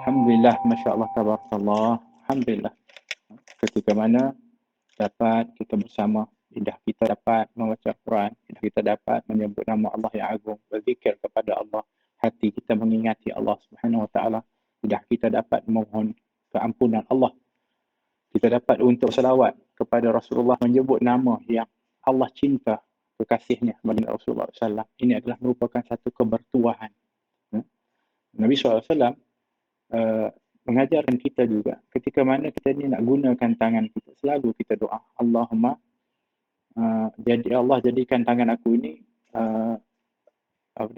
Alhamdulillah, Masya Allah, Tabarakallah. Alhamdulillah. Ketika mana dapat kita bersama, lidah kita dapat membaca Quran, lidah kita dapat menyebut nama Allah yang agung, berzikir kepada Allah, hati kita mengingati Allah Subhanahu Wa Taala, lidah kita dapat memohon keampunan Allah, kita dapat untuk selawat kepada Rasulullah, menyebut nama yang Allah cinta, kekasihnya bagi Rasulullah SAW. Ini adalah merupakan satu kebertuahan. Nabi SAW mengajarkan kita juga ketika mana kita ni nak gunakan tangan kita, selalu kita doa, Allahumma jadi Allah jadikan tangan aku ini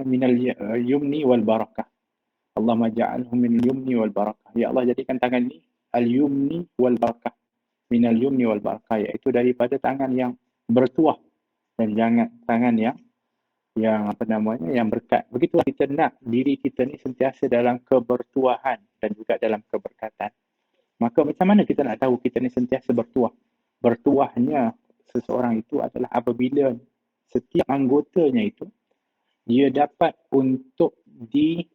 minal yumni wal barakah. Allahumma ja'alhu minal yumni wal barakah. Ya Allah jadikan tangan ini al yumni wal barakah. Minal yumni wal barakah, iaitu daripada tangan yang bertuah dan jangan tangan yang yang berkat. Begitulah kita nak diri kita ni sentiasa dalam kebertuahan dan juga dalam keberkatan. Maka macam mana kita nak tahu kita ni sentiasa bertuah? Bertuahnya seseorang itu adalah apabila setiap anggotanya itu dia dapat untuk dibawa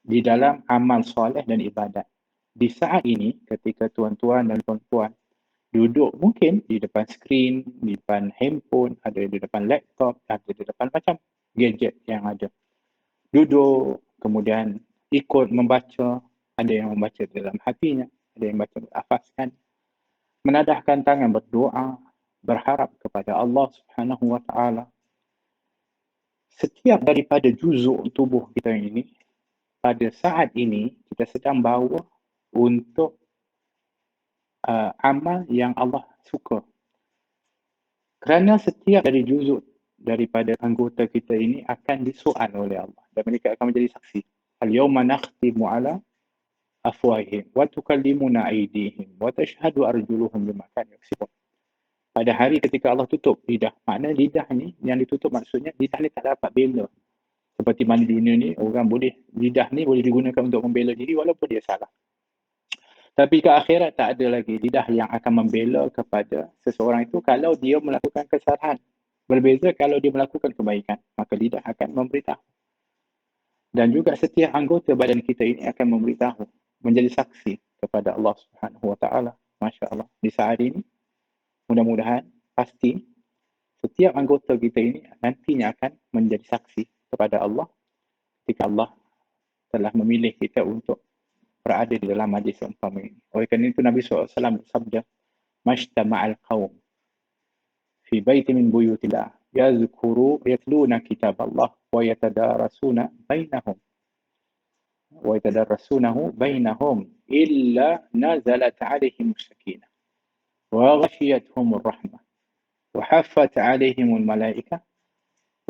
di dalam amal soleh dan ibadat. Di saat ini ketika tuan-tuan dan puan-puan duduk mungkin di depan skrin, di depan handphone, ada di depan laptop, ada di depan macam gadget yang ada. Duduk, kemudian ikut membaca, ada yang membaca dalam hatinya, ada yang membaca berlafazkan, menadahkan tangan berdoa, berharap kepada Allah Subhanahu Wa Taala. Setiap daripada juzuk tubuh kita ini, pada saat ini kita sedang bawa untuk amal yang Allah suka. Kerana setiap dari juzuk daripada anggota kita ini akan disoal oleh Allah dan mereka akan menjadi saksi. Al-yawma nakhtimu ala afwahihim wa tukallimuna aydihim wa tashhadu arjuluhum bima kanu yaksibun. Pada hari ketika Allah tutup lidah, makna lidah ni yang ditutup maksudnya lidah ni tak dapat bela. Seperti mana di dunia ni orang boleh, lidah ni boleh digunakan untuk membela diri walaupun dia salah. Tapi ke akhirat tak ada lagi lidah yang akan membela kepada seseorang itu kalau dia melakukan kesalahan. Berbeza kalau dia melakukan kebaikan, maka lidah akan memberitahu. Dan juga setiap anggota badan kita ini akan memberitahu, menjadi saksi kepada Allah Subhanahu Wa Taala. Masya Allah. Di saat ini, mudah-mudahan, pasti setiap anggota kita ini nantinya akan menjadi saksi kepada Allah ketika Allah telah memilih kita untuk berada di dalam majlis seumpama ini. Oleh kerana itu Nabi SAW bersabda, "Majtama'al qaum fi baiti min buyutillah yatluna kitab Allah wa yatadarasunahu bainahum illa nazalat 'alaihim sakinah wa ghashiyatuhum rahmah wa haffat 'alaihim malaikah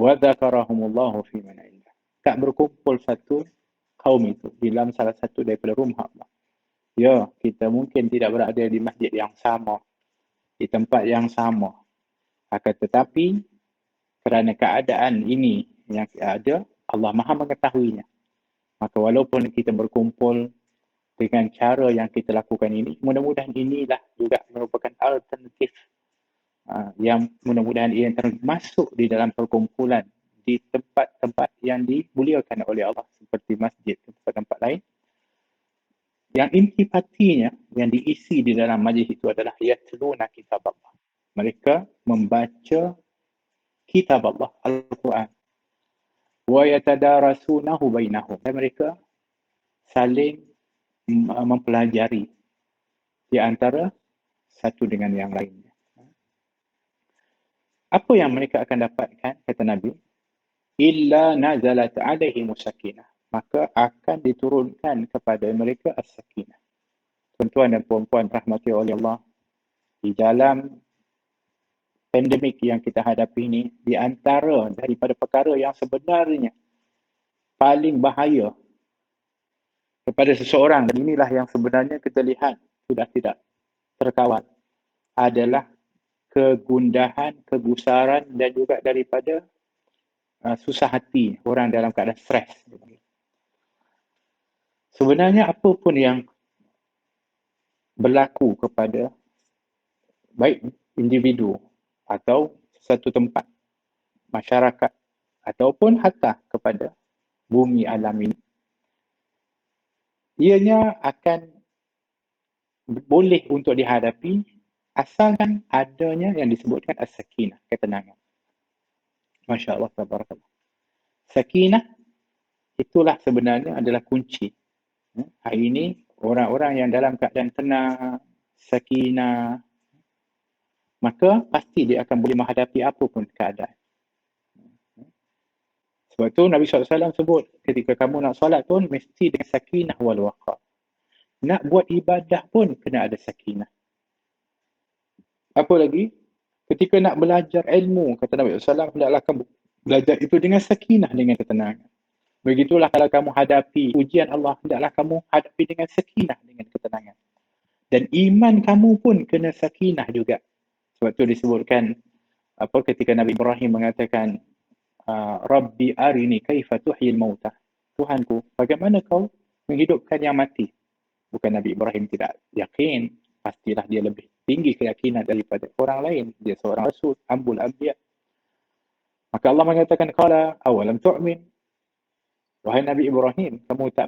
wa dzakarahumullahu fi man 'indah." Tak berkumpul satu kaum itu di dalam salah satu daripada rumah Allah. Ya, kita mungkin tidak berada di masjid yang sama, di tempat yang sama. Akan tetapi, kerana keadaan ini yang ada, Allah Maha mengetahuinya. Maka walaupun kita berkumpul dengan cara yang kita lakukan ini, mudah-mudahan inilah juga merupakan alternatif yang mudah-mudahan ia termasuk di dalam perkumpulan di tempat-tempat yang dimuliakan oleh Allah seperti masjid, tempat-tempat lain. Yang intipatinya yang diisi di dalam majlis itu adalah yatluna kitab Allah. Mereka membaca kitab Allah, Al-Quran. Wa yatadarasunahu bainahum. Dan mereka saling mempelajari di antara satu dengan yang lainnya. Apa yang mereka akan dapatkan, kata Nabi? Illa nazalat alaihim sakinah. Maka akan diturunkan kepada mereka as-sakinah. Tuan-tuan dan puan-puan rahmati oleh Allah, di dalam pandemik yang kita hadapi ini, di antara daripada perkara yang sebenarnya paling bahaya kepada seseorang, dan inilah yang sebenarnya kita lihat sudah tidak terkawal, adalah kegundahan, kegusaran dan juga daripada susah hati orang dalam keadaan stres. Sebenarnya apa pun yang berlaku kepada baik individu atau satu tempat, masyarakat ataupun hatta kepada bumi alam ini, ianya akan boleh untuk dihadapi asalkan adanya yang disebutkan as-sakinah, ketenangan. Masya Allah, tabarakallah. Sakinah itulah sebenarnya adalah kunci. Hari ini orang-orang yang dalam keadaan tenang, sakinah, maka pasti dia akan boleh menghadapi apapun keadaan. Sebab tu Nabi SAW sebut, ketika kamu nak solat pun mesti dengan sakinah wal waqar. Nak buat ibadah pun kena ada sakinah. Apa lagi? Ketika nak belajar ilmu, kata Nabi SAW, hendaklah kamu belajar itu dengan sakinah, dengan ketenangan. Begitulah kalau kamu hadapi ujian Allah, hendaklah kamu hadapi dengan sakinah, dengan ketenangan. Dan iman kamu pun kena sakinah juga. Sebab tu disebutkan ketika Nabi Ibrahim mengatakan, Rabbi arini kaifa tuhyil mautah. Tuhanku, bagaimana kau menghidupkan yang mati? Bukan Nabi Ibrahim tidak yakin, pastilah dia lebih tinggi keyakinan daripada orang lain. Dia seorang rasul, ambul anbiya. Maka Allah mengatakan, qala awalam tu'min. Wahai Nabi Ibrahim, kamu tak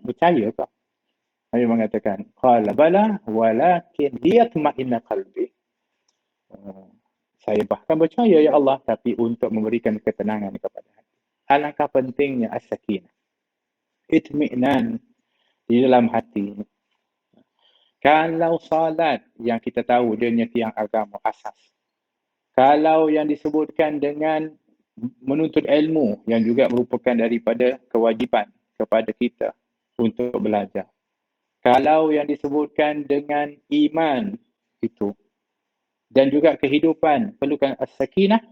percaya ke? Nabi mengatakan, qala bala walakin liyatma'inna qalbi. Saya bahkan percaya ya Allah, tapi untuk memberikan ketenangan kepada hati. Alangkah pentingnya as-sakinah, itmi'nan di dalam hati. Kalau salat yang kita tahu dia tiang agama asas. Kalau yang disebutkan dengan menuntut ilmu yang juga merupakan daripada kewajipan kepada kita untuk belajar. Kalau yang disebutkan dengan iman itu dan juga kehidupan perlukan as-sakinah,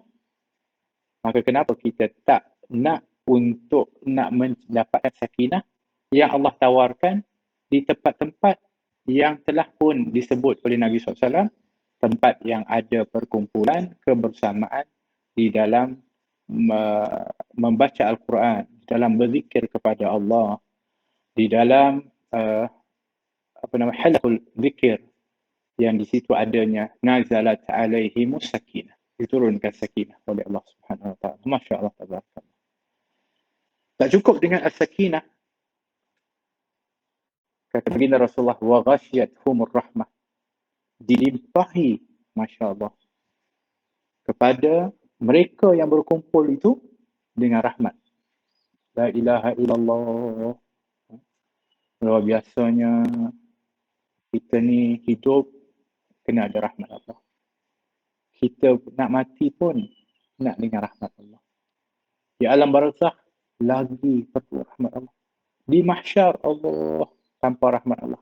maka kenapa kita tak nak untuk nak mendapatkan sakinah yang Allah tawarkan di tempat-tempat yang telah pun disebut oleh Nabi SAW, tempat yang ada perkumpulan, kebersamaan di dalam membaca Al-Quran, di dalam berzikir kepada Allah, di dalam halaqul zikir, yang di situ adanya nazalat alaihimus sakinah, diturunkan sakinah oleh Allah Subhanahu wa taala. Masya Allah, tabarakallah. Tak cukup dengan as-sakinah, kata baginda Rasulullah, wa ghasyiyatuhumur rahmah, dilimpahi, Masya Allah, kepada mereka yang berkumpul itu dengan rahmat. La ilaha illallah. Luar biasanya kita ni hidup kena ada rahmat Allah. Kita nak mati pun nak dengan rahmat Allah. Di alam barzakh lagi perlu rahmat Allah. Di mahsyar, Allah, tanpa rahmat Allah,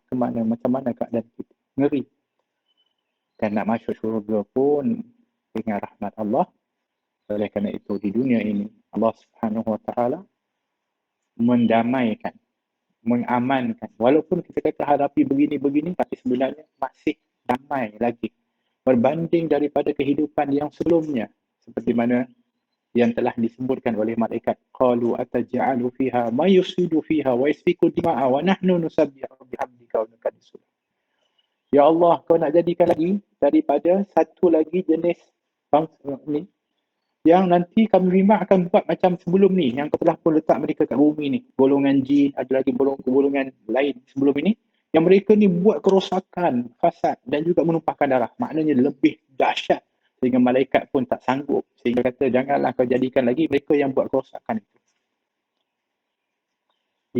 macam mana keadaan kita? Ngeri. Dan nak masuk syurga pun dengan rahmat Allah. Oleh kerana itu di dunia ini Allah Subhanahu wa taala mendamaikan, mengamankan. Walaupun kita kata hadapi begini-begini, tapi sebenarnya masih damai lagi berbanding daripada kehidupan yang sebelumnya, seperti mana yang telah disebutkan oleh malaikat, qalu ataj'alu fiha may yusidu fiha wa yasfiku dima'a wa nahnu nusabbihu bihamdika wa nuqaddisu. Ya Allah, kau nak jadikan lagi daripada satu lagi jenis bangsa ni yang nanti kami memang akan buat macam sebelum ni, yang kau telah pun letak mereka kat bumi ni. Golongan jin, ada lagi golongan lain sebelum ini, yang mereka ni buat kerosakan, fasad dan juga menumpahkan darah. Maknanya lebih dahsyat sehingga malaikat pun tak sanggup. Sehingga kata, janganlah kau jadikan lagi mereka yang buat kerosakan itu.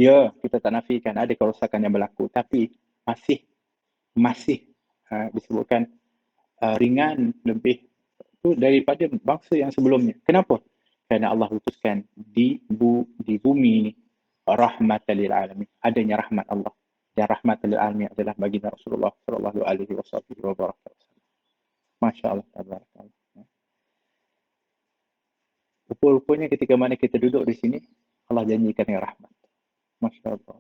Ya, kita tak nafikan ada kerosakan yang berlaku, tapi masih disebutkan ringan lebih daripada bangsa yang sebelumnya. Kenapa? Kerana Allah utuskan di bumi ini rahmatan lil alamin, adanya rahmat Allah. Dan rahmatan lil alamin adalah baginda Rasulullah sallallahu alaihi wasallam. Masya-Allah, tabarakallah. Rupa-rupanya ketika mana kita duduk di sini, Allah janjikan dengan rahmat. Masya-Allah.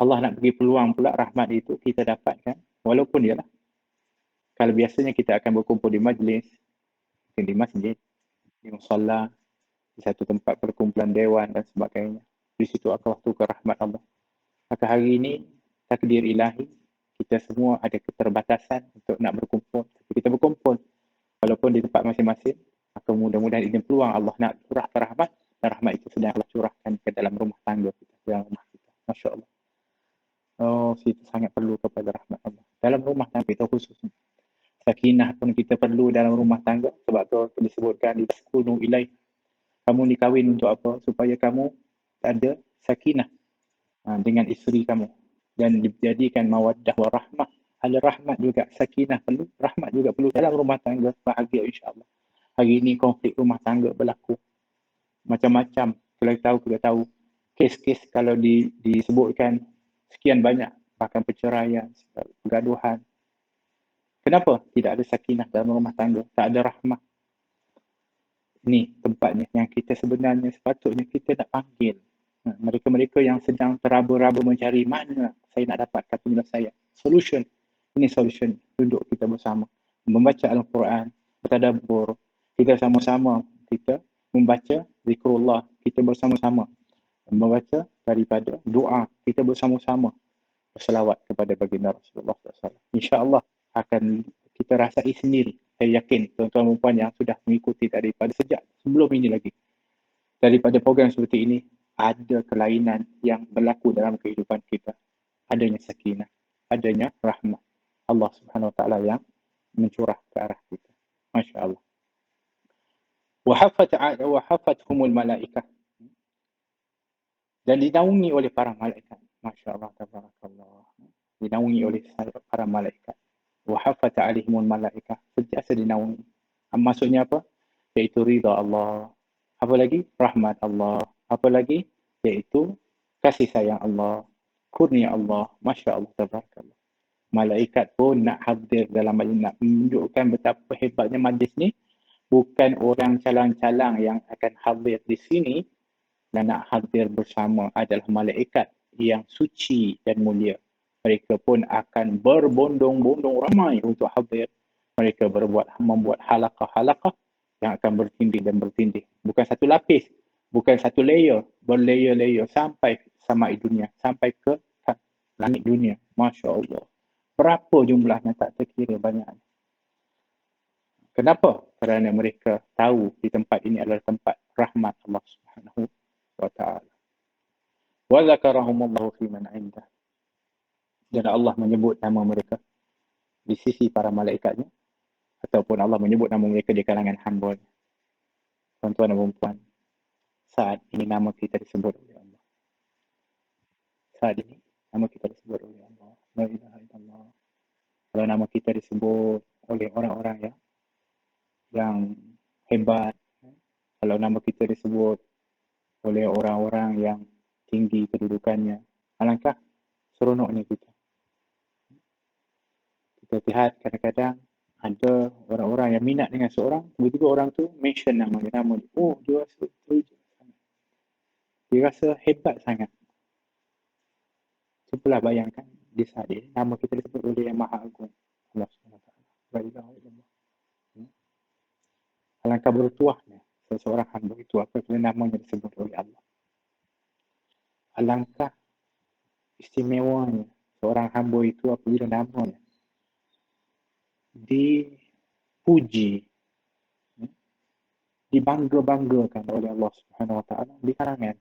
Allah nak bagi peluang pula rahmat itu kita dapatkan, walaupun ialah kalau biasanya kita akan berkumpul di majlis, mungkin di masjid, di musalla, di satu tempat perkumpulan dewan dan sebagainya. Di situ akan waktu ke rahmat Allah. Maka hari ini, takdir ilahi, kita semua ada keterbatasan untuk nak berkumpul. Tapi kita berkumpul, walaupun di tempat masing-masing, maka mudah-mudahan ini peluang Allah nak curahkan rahmat, dan rahmat itu sedang Allah curahkan ke dalam rumah tangga kita, dalam rumah kita. Masya Allah. Oh, kita sangat perlu kepada rahmat Allah. Dalam rumah tangga kita khususnya. Sakinah pun kita perlu dalam rumah tangga. Sebab tu disebutkan di taskunu ilaih. Kamu nikahwin untuk apa? Supaya kamu ada sakinah dengan isteri kamu. Dan dijadikan mawaddah wa rahmah. Ada rahmat juga, sakinah perlu, rahmat juga perlu dalam rumah tangga. Bahagia insyaAllah. Hari ini konflik rumah tangga berlaku. Macam-macam. Kita tahu. Kes-kes kalau disebutkan sekian banyak. Bahkan perceraian, pergaduhan. Kenapa tidak ada sakinah dalam rumah tangga? Tak ada rahmah. Ini tempatnya yang kita sebenarnya sepatutnya kita nak panggil. Mereka-mereka yang sedang teraba-raba mencari mana saya nak dapatkan penyelesaian. Solution. Ini solution. Duduk kita bersama. Membaca Al-Quran. Bertadabbur. Kita sama-sama. Kita membaca zikrullah. Kita bersama-sama. Membaca daripada doa. Kita bersama-sama. Berselawat kepada baginda Rasulullah SAW. InsyaAllah akan kita rasai sendiri. Saya yakin tuan-tuan dan puan yang sudah mengikuti daripada sejak sebelum ini lagi. Daripada program seperti ini, ada kelainan yang berlaku dalam kehidupan kita. Adanya sakinah, adanya rahmah. Allah Subhanahu Wa Taala yang mencurah ke arah kita. Masya Allah. Wahafathumul malaikah. Dan dinaungi oleh para malaikat. Masya Allah, tabarakallah. Dinaungi oleh para malaikat. Wahafat alihimul malaikah. Sentiasa dinaungi. Maksudnya apa? Iaitu ridha Allah. Apa lagi? Rahmat Allah. Apa lagi? Iaitu kasih sayang Allah. Kurnia Allah. Masya Allah, tabarakallah. Malaikat pun nak hadir dalam majlis, nak menunjukkan betapa hebatnya majlis ni. Bukan orang calang-calang yang akan hadir di sini dan nak hadir bersama adalah malaikat yang suci dan mulia. Mereka pun akan berbondong-bondong ramai untuk hadir. Mereka membuat halaqah-halaqah yang akan bertindih dan bertindih. Bukan satu lapis, bukan satu layer, berlayer-layer sampai samai dunia, sampai ke langit dunia. Masya Allah. Berapa jumlahnya tak terkira banyaknya. Kenapa? Kerana mereka tahu di tempat ini adalah tempat rahmat Allah Subhanahu Wa Taala. Wa zakarahumullahu fi man 'indah. Dan Allah menyebut nama mereka di sisi para malaikatnya ataupun Allah menyebut nama mereka di kalangan hamba-Nya. Tuan-tuan dan puan, saat ini nama kita disebut oleh Allah. Saat ini nama kita disebut oleh Allah. La ilaha illallah. Kalau nama kita disebut oleh orang-orang yang hebat, kalau nama kita disebut oleh orang-orang yang tinggi kedudukannya, alangkah seronoknya kita. Kita lihat kadang-kadang ada orang-orang yang minat dengan seorang, tiba-tiba orang tu mention nama dia. Oh, dia rasa dia rasa hebat sangat. Cubalah bayangkan di saat ini nama kita disebut oleh Yang Maha Agung, Allah SWT. Alangkah bertuahnya seseorang hamba itu apabila namanya disebut oleh Allah. Alangkah istimewanya seorang hamba itu apabila namanya dipuji, dibangga-banggakan oleh Allah Subhanahu Wa Taala di kalangan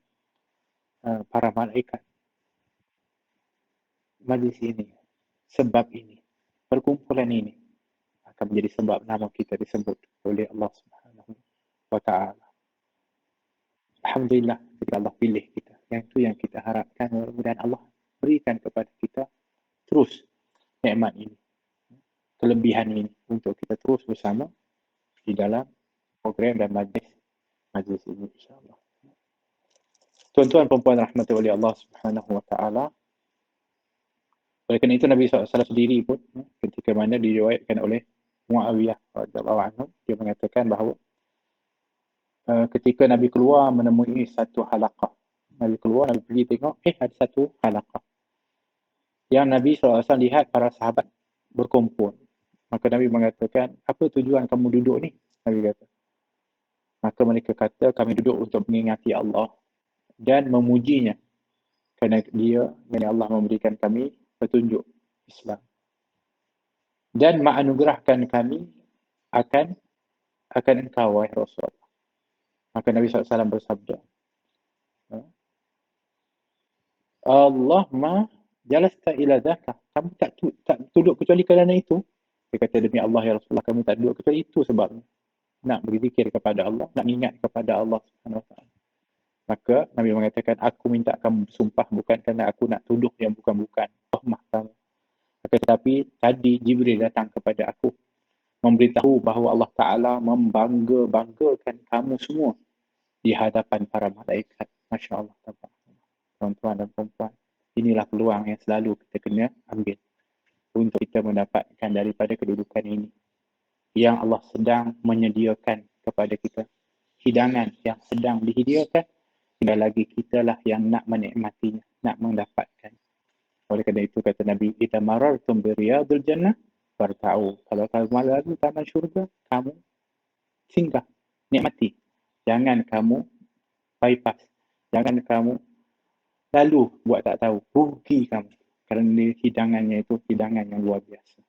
para malaikat. Majlis ini, sebab ini, perkumpulan ini akan menjadi sebab nama kita disebut oleh Allah Subhanahu Wa Taala. Alhamdulillah, ketika Allah pilih kita, yang itu yang kita harapkan, mudah-mudahan Allah berikan kepada kita terus nikmat ini, kelebihan ini untuk kita terus bersama di dalam program dan majlis ini, insyaAllah. Tuan-tuan dan puan rahmati oleh Allah Subhanahu Wa Taala. Oleh kerana itu Nabi SAW sendiri pun ketika mana diriwayatkan oleh Muawiyah radhiyallahu anhu, dia mengatakan bahawa ketika Nabi keluar menemui satu halaqah. Nabi keluar, Nabi pergi tengok, ada satu halaqah. Yang Nabi SAW lihat para sahabat berkumpul. Maka Nabi mengatakan, apa tujuan kamu duduk ni? Nabi kata. Maka mereka kata, kami duduk untuk mengingati Allah dan memujinya. Kerana dia, yang Allah memberikan kami petunjuk Islam. Dan menganugerahkan kami akan engkau, wahai Rasulullah. Maka Nabi SAW bersabda, Allah ma jalasta ila dzaka. Kamu tak duduk kecuali kerana itu. Dia kata, demi Allah ya Rasulullah, kamu tak duduk kecuali itu sebabnya. Nak berzikir kepada Allah, nak ingat kepada Allah Subhanahu Wa Taala. Maka Nabi mengatakan, aku minta kamu bersumpah bukan kerana aku nak tuduh yang bukan-bukan. Tuhmah kamu. Tetapi tadi Jibril datang kepada aku memberitahu bahawa Allah Ta'ala membanggakan kamu semua di hadapan para malaikat. Masya Allah. Tuan-tuan dan perempuan, inilah peluang yang selalu kita kena ambil untuk kita mendapatkan daripada kedudukan ini yang Allah sedang menyediakan kepada kita. Hidangan yang sedang dihidangkan, tinggal lagi kitalah yang nak menikmatinya, nak mendapatkan. Oleh kerana itu kata Nabi, "Idza marartum bi riyadil jannah farta'u." Kalau kamu lalu taman syurga, kamu singgah, nikmati. Jangan kamu bypass. Jangan kamu lalu buat tak tahu. Rugi kamu. Kerana hidangannya itu hidangan yang luar biasa.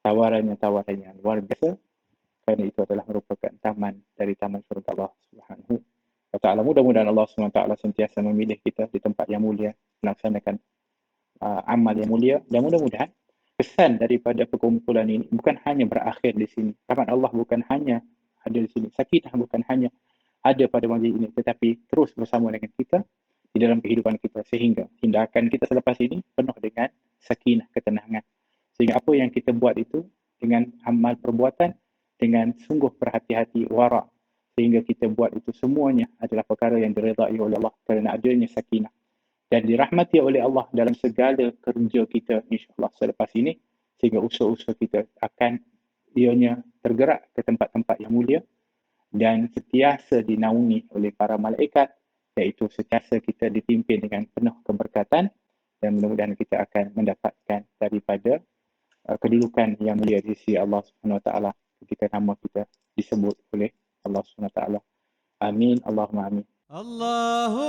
Tawarannya yang luar biasa. Kerana itu adalah merupakan taman dari taman syurga Allah Subhanahu Wa Ta'ala. Mudah-mudahan Allah Subhanahu Wa Ta'ala sentiasa memilih kita di tempat yang mulia, melaksanakan amal yang mulia, dan mudah-mudahan pesan daripada perkumpulan ini bukan hanya berakhir di sini. Rahmat Allah bukan hanya ada di sini. Sakinah bukan hanya ada pada majlis ini, tetapi terus bersama dengan kita di dalam kehidupan kita, sehingga tindakan kita selepas ini penuh dengan sakinah, ketenangan. Sehingga apa yang kita buat itu dengan amal perbuatan, dengan sungguh berhati-hati, wara', sehingga kita buat itu semuanya adalah perkara yang diredai oleh Allah kerana adanya sakinah dan dirahmati oleh Allah dalam segala kerja kita insya-Allah selepas ini, sehingga usaha-usaha kita akan ianya tergerak ke tempat-tempat yang mulia dan sentiasa dinaungi oleh para malaikat, iaitu sentiasa kita dipimpin dengan penuh keberkatan, dan mudah-mudahan kita akan mendapatkan daripada kedudukan yang mulia di sisi Allah Subhanahu Wa Taala ketika nama kita disebut oleh Allah Subhanahu Wa Taala. Amin, Allahumma amin. Allahu